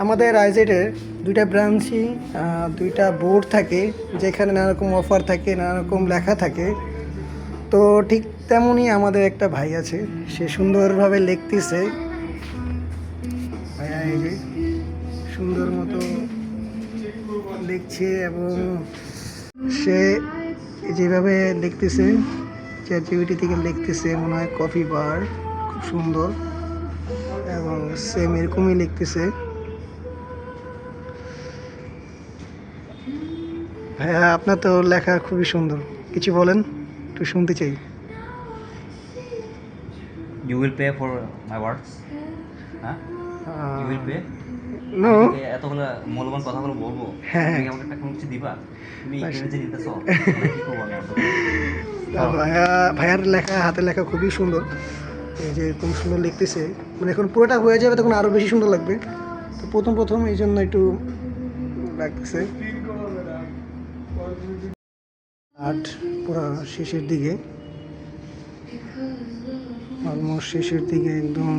আমাদের আইজেডের দুইটা ব্রাঞ্চই দুইটা বোর্ড থাকে, যেখানে নানা রকম অফার থাকে, নানা রকম লেখা থাকে। তো ঠিক তেমনই আমাদের একটা ভাই আছে, সে সুন্দরভাবে লিখতেছে। ভাইয়া এই যে সুন্দর মতো লিখছে, এবং সে যেভাবে লিখতেছে চ্যাটজিপিটি থেকে লিখতেছে, মনে হয় কফি বার, খুব সুন্দর, এবং সেম এরকমই লিখতেছে। ভাইয়া আপনার তো লেখা খুবই সুন্দর, কিছু বলেন, একটু শুনতে চাই। You will pay for my works? হ্যাঁ, you will pay? নো। আমি তোকে এতগুলো মূল্যবান কথাগুলো বলবো, হ্যাঁ, তুমি কি আমাকে টাকা কিছু দিবা? তুমি না, এখানে যে নিতেছো, মানে কি করবো আমি আসলে? ধরো, ভাইয়া ভাইয়ার লেখা, হাতের লেখা খুবই সুন্দর। এই যে এরকম সুন্দর লিখতেছে, মানে এখন পুরোটা হয়ে যাবে তখন আরও বেশি সুন্দর লাগবে। তো প্রথম প্রথম এই জন্য একটু লাগতেছে। আর্ট পুরো শেষের দিকে, অলমোস্ট শেষের দিকে একদম